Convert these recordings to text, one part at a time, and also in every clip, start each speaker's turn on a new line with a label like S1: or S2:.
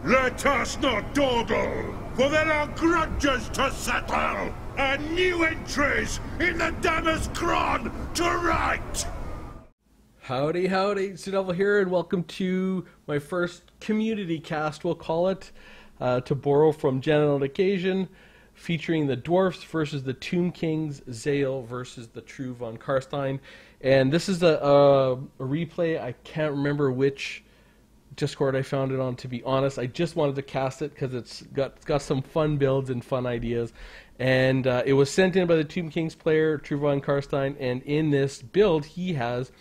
S1: Let us not dawdle, for there are grudges to settle, and new entries in the Damnus Cron to write!
S2: Howdy, howdy, Sir Devil here, and welcome to my first community cast, we'll call it, to borrow from Janet on Occasion, featuring the Dwarfs versus the Tomb Kings, Zale versus the True von Karstein. And this is a replay. I can't remember which Discord I found it on, to be honest. I just wanted to cast it because it's got some fun builds and fun ideas. And it was sent in by the Tomb Kings player, True von Karstein, and in this build he has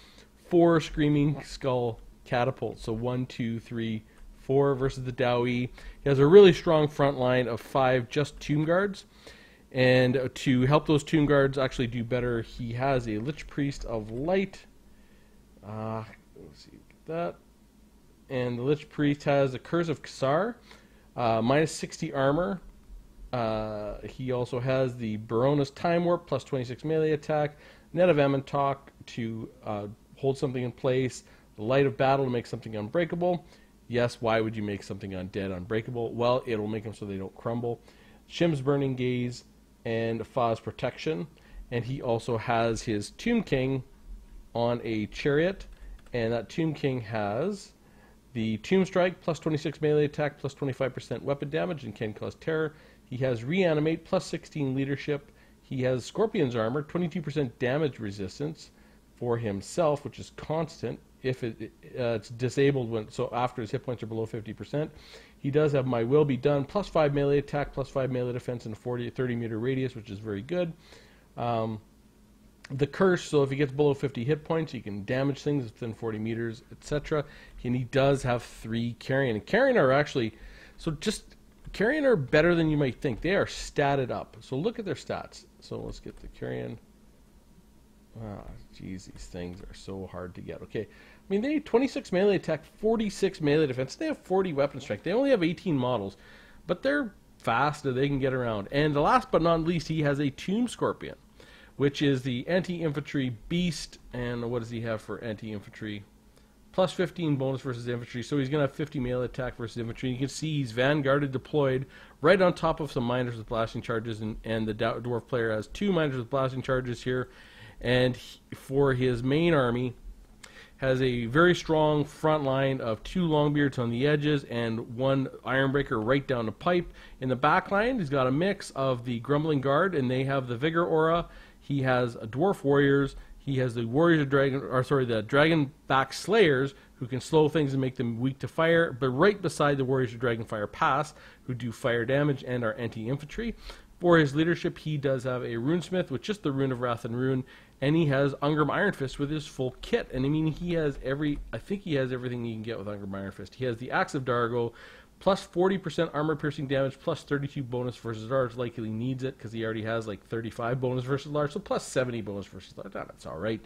S2: 4 Screaming Skull Catapults. So 1, 2, 3, 4 versus the Dowie. He has a really strong front line of 5 just Tomb Guards. And to help those Tomb Guards actually do better, he has a Lich Priest of Light. Let's see, get that. And the Lich Priest has a Curse of Kassar, minus 60 armor. He also has the Barona's Time Warp, plus 26 melee attack. Net of Amentok to hold something in place. The Light of Battle to make something unbreakable. Yes, why would you make something undead unbreakable? Well, it'll make them so they don't crumble. Shim's Burning Gaze and Fa's Protection. And he also has his Tomb King on a chariot. And that Tomb King has the Tomb Strike, plus 26 melee attack, plus 25% weapon damage, and can cause terror. He has Reanimate, plus 16 leadership. He has Scorpion's Armor, 22% damage resistance for himself, which is constant if it's disabled when after his hit points are below 50%. He does have My Will Be Done, plus 5 melee attack, plus 5 melee defense, and a 30 meter radius, which is very good. The Curse, so if he gets below 50 hit points, he can damage things within 40 meters, etc. And he does have 3 Carrion. And Carrion are actually, Carrion are better than you might think. They are statted up. So look at their stats. So let's get the Carrion. Geez, these things are so hard to get. Okay, I mean, they have 26 melee attack, 46 melee defense. They have 40 weapon strength. They only have 18 models, but they're fast and they can get around. And the last but not least, he has a Tomb Scorpion, which is the anti-infantry beast. And what does he have for anti-infantry? Plus 15 bonus versus infantry, so he's going to have 50 melee attack versus infantry. You can see he's vanguarded deployed right on top of some miners with blasting charges, and the dwarf player has 2 miners with blasting charges here. And for his main army, has a very strong front line of 2 Longbeards on the edges and 1 Ironbreaker right down the pipe. In the back line, he's got a mix of the Grumbling Guard, and they have the Vigor Aura. He has Dwarf Warriors. He has the Warriors of Dragon, the Dragonback Slayers, who can slow things and make them weak to fire, but right beside the Warriors of Dragonfire Pass, who do fire damage and are anti-infantry. For his leadership, he does have a Runesmith with just the Rune of Wrath and Rune, and he has Ungrim Iron Fist with his full kit. And I mean, I think he has everything you can get with Ungrim Iron Fist. He has the Axe of Dargo, plus 40% armor piercing damage, plus 32 bonus versus large. Likely needs it because he already has like 35 bonus versus large, so plus 70 bonus versus large. That's all right.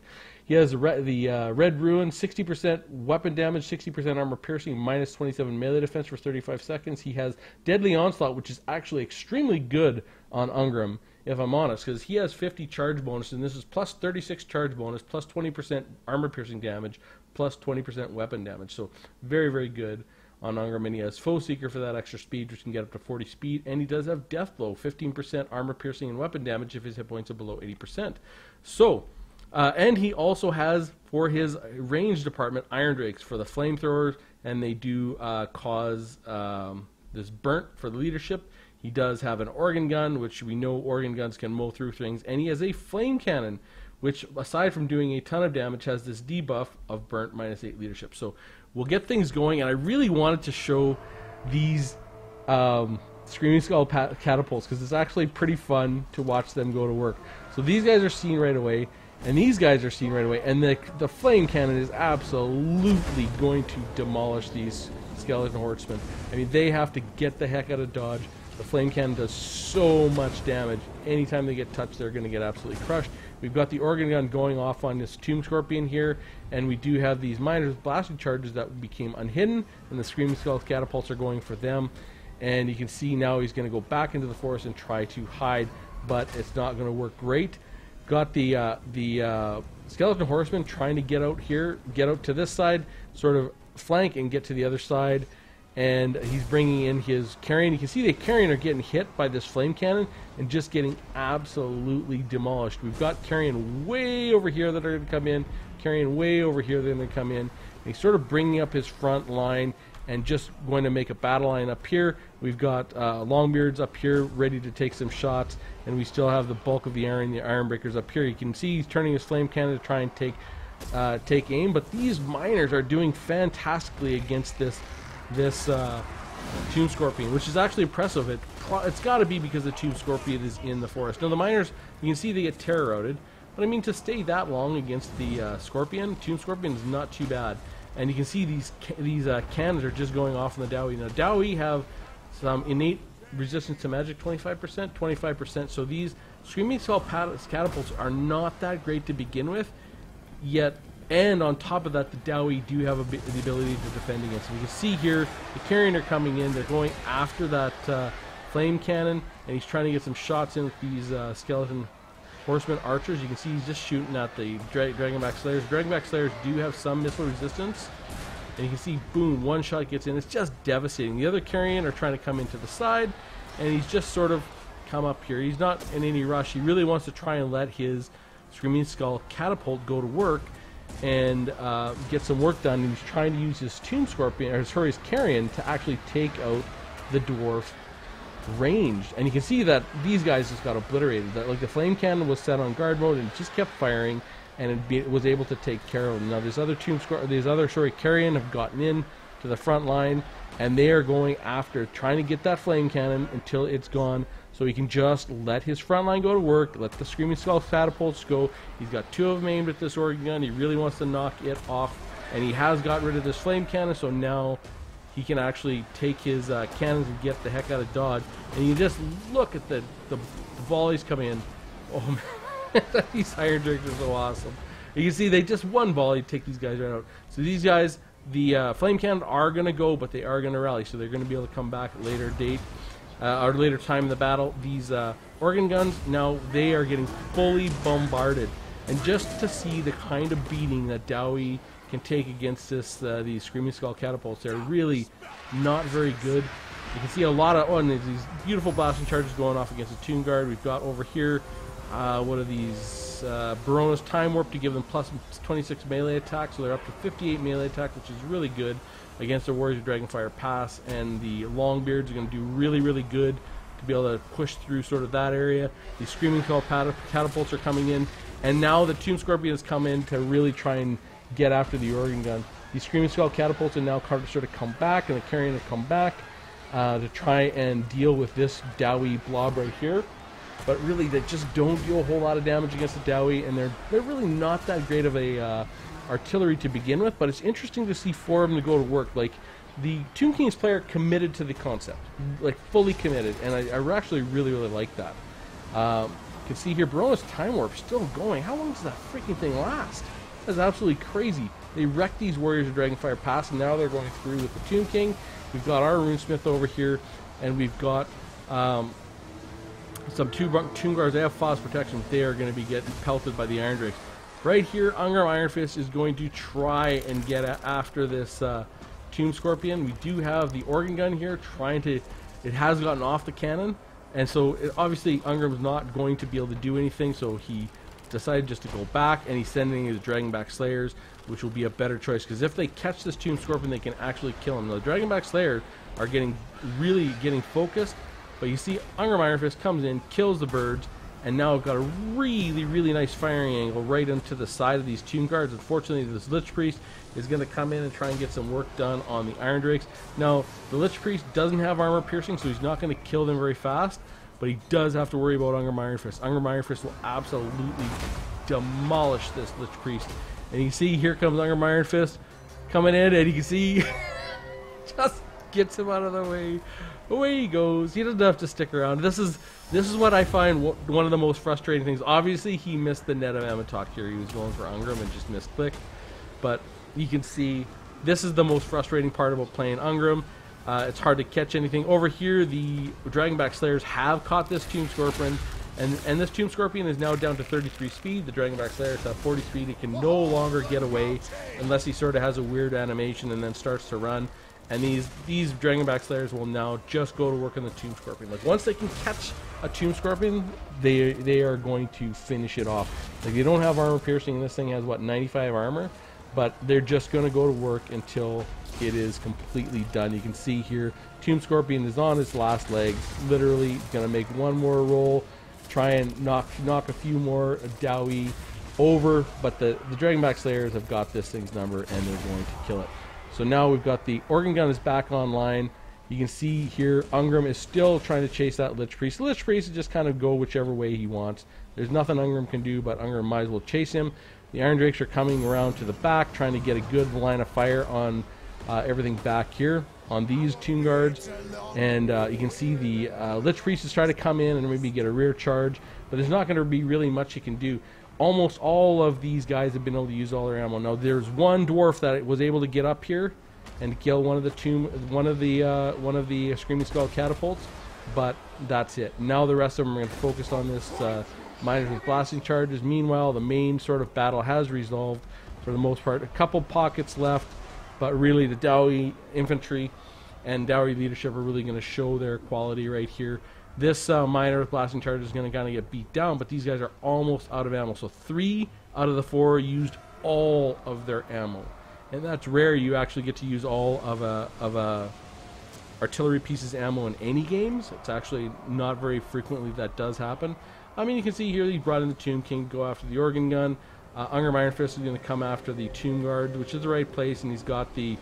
S2: He has the Red Ruin, 60% weapon damage, 60% armor piercing, minus 27 melee defense for 35 seconds. He has Deadly Onslaught, which is actually extremely good on Ungrim, if I'm honest, because he has 50 charge bonus, and this is plus 36 charge bonus, plus 20% armor piercing damage, plus 20% weapon damage. So very, very good on Ungrim. And he has Foe Seeker for that extra speed, which can get up to 40 speed. And he does have Death Blow, 15% armor piercing and weapon damage if his hit points are below 80%. So, and he also has, for his range department, Iron Drakes for the flamethrowers, and they do cause this burnt for the leadership. He does have an organ gun, which we know organ guns can mow through things, and he has a flame cannon, which, aside from doing a ton of damage, has this debuff of burnt minus 8 leadership. So we'll get things going, and I really wanted to show these Screaming Skull Catapults, because it's actually pretty fun to watch them go to work. So these guys are seen right away, and these guys are seen right away, and the flame cannon is absolutely going to demolish these skeleton horsemen. I mean, they have to get the heck out of dodge. The flame cannon does so much damage. Anytime they get touched, they're going to get absolutely crushed. We've got the organ gun going off on this Tomb Scorpion here, and we do have these miners with blasting charges that became unhidden, and the Screaming Skull Catapults are going for them. And you can see now he's going to go back into the forest and try to hide, but it's not going to work great. Got the Skeleton Horseman trying to get out here, get out to this side, sort of flank and get to the other side. and he's bringing in his Carrion. You can see the Carrion are getting hit by this flame cannon and just getting absolutely demolished. We've got Carrion way over here that are going to come in, Carrion way over here that are going to come in. And he's sort of bringing up his front line and just going to make a battle line up here. We've got Longbeards up here ready to take some shots, and we still have the bulk of the Iron Breakers up here. You can see he's turning his flame cannon to try and take aim, but these miners are doing fantastically against this Tomb Scorpion, which is actually impressive. It's got to be because the Tomb Scorpion is in the forest. Now the miners, you can see they get terror routed, but I mean, to stay that long against the Tomb Scorpion is not too bad. And you can see these cannons are just going off in the Dowie. Now Dowie have some innate resistance to magic, 25%. So these Screaming Skull Catapults are not that great to begin with, yet. And on top of that, the Dowie do have the ability to defend against them. You can see here, the Carrion are coming in. They're going after that flame cannon, and he's trying to get some shots in with these skeleton horsemen archers. You can see he's just shooting at the Dragonback Slayers. Dragonback Slayers do have some missile resistance, and you can see, boom, one shot gets in. It's just devastating. The other Carrion are trying to come into the side, and he's just sort of come up here. He's not in any rush. He really wants to try and let his Screaming Skull Catapult go to work and get some work done. And he's trying to use his Tomb Scorpion, or sorry, his Carrion, to actually take out the Dwarf ranged. And you can see that these guys just got obliterated. That, like, the flame cannon was set on guard mode and just kept firing, and it was able to take care of them. Now these other Carrion have gotten in to the front line, and they are going after trying to get that flame cannon until it's gone, so he can just let his front line go to work, let the Screaming Skull Catapults go. He's got two of them aimed at this organ gun. He really wants to knock it off, and he has got rid of this flame cannon, so now he can actually take his cannons and get the heck out of Dodge. And you just look at the volleys coming in. Oh man, these Iron Drakes are so awesome. You can see they just one volley take these guys right out. So these guys, the flame cannon are going to go, but they are going to rally, so they're going to be able to come back at a later date. Or later time in the battle. These organ guns, now they are getting fully bombarded, and just to see the kind of beating that Dowie can take against these Screaming Skull Catapults, they're really not very good. You can see a lot of and these beautiful blasting charges going off against the Tomb Guard. We've got over here what are these Barona's Time Warp to give them plus 26 melee attack, so they're up to 58 melee attack, which is really good against the Warriors of Dragonfire Pass. And the Longbeards are going to do really, really good to be able to push through sort of that area. The Screaming Skull Catapults are coming in, and now the Tomb Scorpion has come in to really try and get after the organ gun. The Screaming Skull Catapults are now sort of come back, and the Carrion have come back to try and deal with this Dowie blob right here. But really, they just don't do a whole lot of damage against the Dowie, and they're really not that great of a artillery to begin with. But it's interesting to see four of them to go to work. Like, the Tomb King's player committed to the concept, like fully committed, and I actually really, really like that. You can see here, Barona's Time Warp still going. How long does that freaking thing last? That's absolutely crazy. They wrecked these Warriors of Dragonfire Pass, and now they're going through with the Tomb King. We've got our Runesmith over here, and we've got some Tomb Guards. They have Faucet Protection, but they are going to be getting pelted by the Iron Drakes. Right here, Ungrim Iron Fist is going to try and get after this Tomb Scorpion. We do have the organ gun here trying to... It has gotten off the cannon, and so obviously Ungrim's not going to be able to do anything, so he decided just to go back, and he's sending his Dragonback Slayers, which will be a better choice, because if they catch this Tomb Scorpion, they can actually kill him. Now, the Dragonback Slayers are really getting focused, but you see Ungrim Iron Fist comes in, kills the birds, and now I've got a really, really nice firing angle right into the side of these Tomb Guards. Unfortunately, this Lich Priest is going to come in and try and get some work done on the Iron Drakes. Now, the Lich Priest doesn't have armor piercing, so he's not going to kill them very fast, but he does have to worry about Ungrim Iron Fist. Ungrim Iron Fist will absolutely demolish this Lich Priest. And you can see, here comes Ungrim Iron Fist coming in, and you can see just gets him out of the way. Away he goes. He doesn't have to stick around. This is what I find one of the most frustrating things. Obviously, he missed the net of Amatok here. He was going for Ungrim and just misclicked. But you can see this is the most frustrating part about playing Ungrim. It's hard to catch anything. Over here, the Dragonback Slayers have caught this Tomb Scorpion, and this Tomb Scorpion is now down to 33 speed. The Dragonback Slayers have 40 speed. He can no longer get away unless he sort of has a weird animation and then starts to run. And these Dragonback Slayers will now just go to work on the Tomb Scorpion. Like, once they can catch a Tomb Scorpion, they are going to finish it off. Like, you don't have armor piercing, this thing has, what, 95 armor? But they're just going to go to work until it is completely done. You can see here, Tomb Scorpion is on its last legs. Literally going to make one more roll, try and knock a few more Dowie over, but the Dragonback Slayers have got this thing's number, and they're going to kill it. So now we've got the Organ Gun is back online. You can see here Ungram is still trying to chase that Lich Priest. The Lich Priest will just kind of go whichever way he wants. There's nothing Ungram can do, but Ungram might as well chase him. The Iron Drakes are coming around to the back, trying to get a good line of fire on everything back here on these Tomb Guards. And you can see the Lich Priest is trying to come in and maybe get a rear charge, but there's not going to be really much you can do. Almost all of these guys have been able to use all their ammo. Now there's one dwarf that was able to get up here and kill one of the Screaming Skull catapults, but that's it. Now the rest of them are going to focus on this miners with blasting charges. Meanwhile, the main sort of battle has resolved for the most part. A couple pockets left, but really the Dowie infantry and Dowie leadership are really going to show their quality right here. This miner with blasting charge is going to kind of get beat down, but these guys are almost out of ammo. So 3 out of the 4 used all of their ammo, and that's rare. You actually get to use all of a artillery piece's ammo in any games. It's actually not very frequently that does happen. I mean, you can see here he brought in the Tomb King to go after the Organ Gun. Ungram Iron Fist is going to come after the Tomb Guard, which is the right place, and he's got the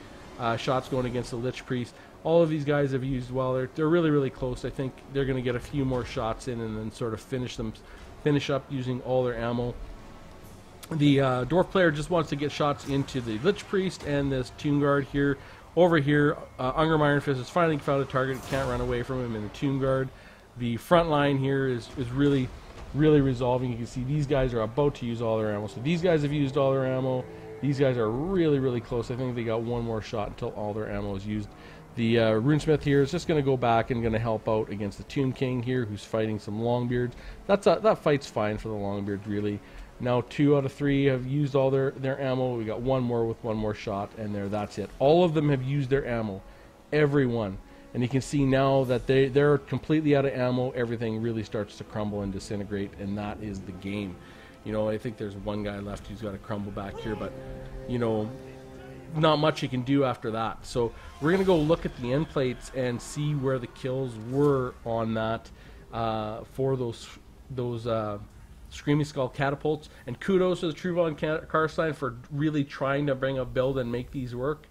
S2: shots going against the Lich Priest. All of these guys have used well. They're really, really close. I think they're going to get a few more shots in and then sort of finish up using all their ammo. The Dwarf player just wants to get shots into the Lich Priest and this Tomb Guard here. Over here, Ungram Iron Fist has finally found a target. Can't run away from him in the Tomb Guard. The front line here is really, really resolving. You can see these guys are about to use all their ammo. So these guys have used all their ammo. These guys are really, really close. I think they got one more shot until all their ammo is used. The Runesmith here is just going to go back and going to help out against the Tomb King here, who's fighting some Longbeards. That fight's fine for the Longbeards, really. Now 2 out of 3 have used all their ammo. We got one more with one more shot, and that's it. All of them have used their ammo, every one. And you can see now that they're completely out of ammo. Everything really starts to crumble and disintegrate, and that is the game. You know, I think there's one guy left who's got to crumble back here, but you know, not much you can do after that. So we're going to go look at the end plates and see where the kills were on that for those Screaming Skull catapults. And kudos to the Truvon Karstein for really trying to bring a build and make these work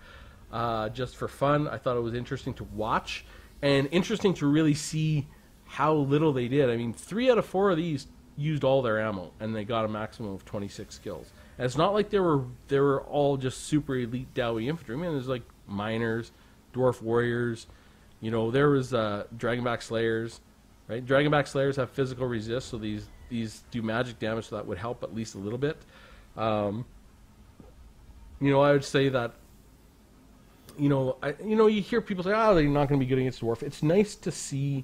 S2: just for fun. I thought it was interesting to watch and interesting to really see how little they did. I mean, 3 out of 4 of these used all their ammo, and they got a maximum of 26 kills. And it's not like they were all just super elite Dowie infantry. I mean, there's like miners, dwarf warriors, you know, there was Dragonback Slayers, right? Dragonback Slayers have physical resist, so these do magic damage, so that would help at least a little bit. You know, I would say that, you hear people say, oh, they're not going to be good against dwarf. It's nice to see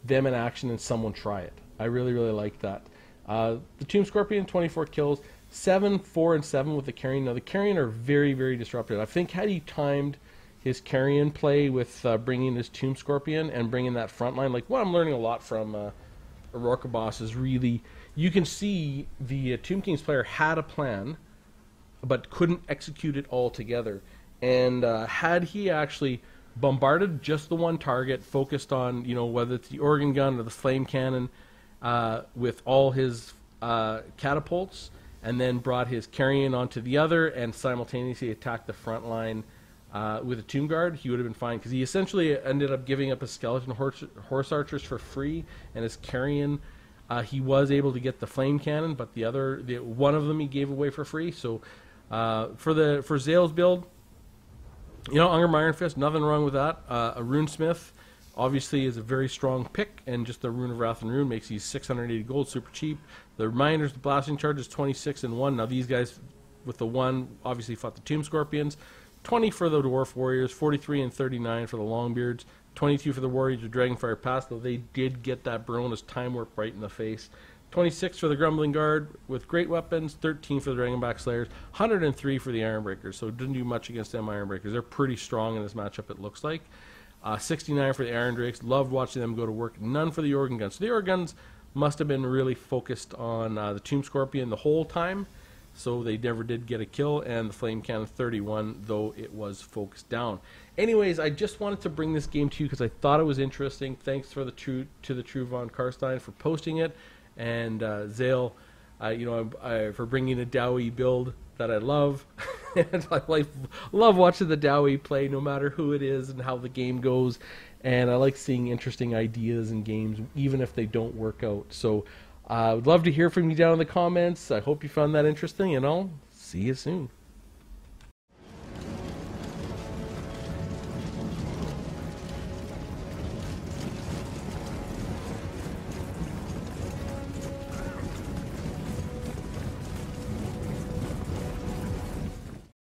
S2: them in action and someone try it. I really, really like that. The Tomb Scorpion, 24 kills, 7, 4, and 7 with the Carrion. Now, the Carrion are very, very disruptive. I think had he timed his Carrion play with bringing his Tomb Scorpion and bringing that front line, like what I'm learning a lot from Aurora Boss is really, you can see the Tomb King's player had a plan, but couldn't execute it all together. And had he actually bombarded just the one target, focused on, whether it's the Organ Gun or the Flame Cannon, with all his catapults, and then brought his Carrion onto the other and simultaneously attacked the front line with a Tomb Guard, he would have been fine, because he essentially ended up giving up his skeleton horse archers for free, and his Carrion, he was able to get the Flame Cannon, but one of them he gave away for free. So for Zale's build, Ungram Iron Fist, nothing wrong with that. A Runesmith obviously is a very strong pick, and just the Rune of Wrath and Rune makes these 680 gold super cheap. The Miners, the Blasting Charge is 26 and 1. Now these guys with the 1 obviously fought the Tomb Scorpions. 20 for the Dwarf Warriors, 43 and 39 for the Longbeards, 22 for the Warriors of Dragonfire Pass, though they did get that Barona's Time Warp right in the face. 26 for the Grumbling Guard with great weapons, 13 for the Dragonback Slayers, 103 for the Ironbreakers. So it didn't do much against them Ironbreakers. They're pretty strong in this matchup, it looks like. 69 for the Iron Drakes. Loved watching them go to work. None for the Organ Guns. So the Organ Guns must have been really focused on the Tomb Scorpion the whole time, so they never did get a kill. And the Flame Cannon 31, though it was focused down. Anyways, I just wanted to bring this game to you because I thought it was interesting. Thanks to the True Von Karstein for posting it, and Zale, for bringing a Dowie build that I love. And I love watching the Dowie play, no matter who it is and how the game goes. And I like seeing interesting ideas in games, even if they don't work out. So I would love to hear from you down in the comments. I hope you found that interesting, and I'll see you soon.